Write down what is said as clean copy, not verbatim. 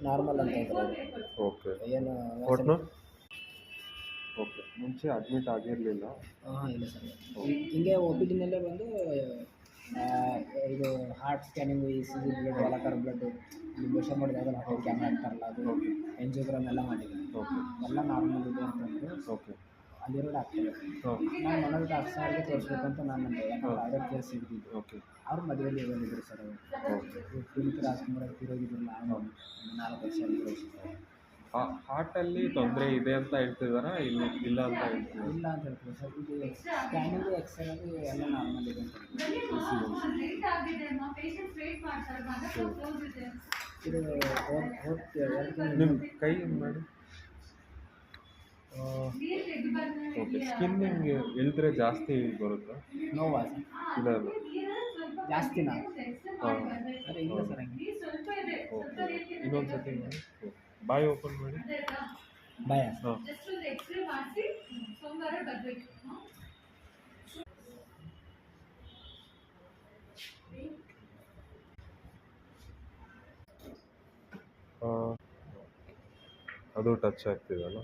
Normal ಅಂತ ಇದ್ರು. Okay. ಏನು ಒಟ್ಟು ಓಕೆ. ಮುಂಚೆ ಅಡ್ಮಿಟ್ ಆಗಿರಲಿಲ್ಲ. ಇಲ್ಲ ಸರ್. ಓಕೆ. ಹಿಂಗೆ ಒ ಪಿ ಡಿನಲ್ಲೇ ಬಂದು ಆ, ಇದು heart scanning, E C G, blood ಎಲ್ಲ ಥರ ಬ್ಲಡ್ಡು ಮೆಷರ್ ಮಾಡಿದಾಗ ಹಾರ್ಟ್ ಕ್ಯಾಮ್ರಾ ಹಾಕ್ತಾರಲ್ಲ ಅದು, ಓಕೆ. ಎಂಜಿಯೋಗ್ರಾಮ್ ಎಲ್ಲ ಮಾಡಿದ್ದೀನಿ. ಓಕೆ. ಎಲ್ಲ ನಾರ್ಮಲ್ ಇದೆ ಅಂತಂದ್ರು. ಓಕೆ. ಅಲ್ಲಿರೋ ಡಾಕ್ಟರ್ ಹಾಂ. ನಾನು ಮನೇಲಿ ಡಾಕ್ಟರ್ ಸಾರ್ಗೆ ತೋರಿಸ್ಬೇಕು ಅಂತ ನಾನು ಅಂದೆ, ಯಾಕಂದ್ರೆ ಹಾಂ. ಆರೋಗ್ಯ ಕೇಸ್ ಹಿಡಿದಿದ್ದು. ಓಕೆ. ಅವ್ರ ಮದುವೆಯಲ್ಲಿ ಬಂದಿದ್ರು ಸರ್ ಅವರು. ಓಕೆ. ಪುನೀತ್ ರಾಜ್ಕುಮಾರ್ ಅವ್ರು ತಿರೋಗಿದ್ರಲ್ಲ, ಒಂದು 4 ವರ್ಷ 5 ವರ್ಷ. ಹಾರ್ಟಲ್ಲಿ ತೊಂದರೆ ಇದೆ ಅಂತ ಹೇಳ್ತಿದಾರಾ ಇಲ್ಲ ಅಂತ ಹೇಳ್ತಿದ್ದಾರೆ? ಇಲ್ಲ ಅಂತ ಹೇಳ್ತೀವಿ ಸರ್. ಇದು ಸ್ಕ್ಯಾನಿಂಗು ಎಕ್ಸ್ರೇ ಎಲ್ಲ ನಾರ್ಮಲ್ ಇದೆ ಅಂತ ಹೇಳ್ತೀವಿ. ಇದು ನಿಮ್ಮ ಕೈ ಹಿಂಗೆ ಮಾಡಿ. ಓಕೆ. ಸ್ಕಿನ್ ಹಿಂಗೆ ಎಳೆದ್ರೆ ಜಾಸ್ತಿ ಬರುತ್ತಾ? ನೋವಾ ಸರ್? ಇಲ್ಲ ಇಲ್ಲ. ಜಾಸ್ತಿನಾ? ಹಾಂ. ಅದೇ ಇಲ್ಲ ಸರ್ ಹಂಗೆ. ಓಕೆ. ಇನ್ನೊಂದು ಸತಿ ಮಾಡಿ. ಬಾಯಿ ಓಪನ್ ಮಾಡಿ. ಭಯ. ಹಾಂ. ಅದು ಟಚ್ ಆಗ್ತಿದೆಯಲ್ಲ?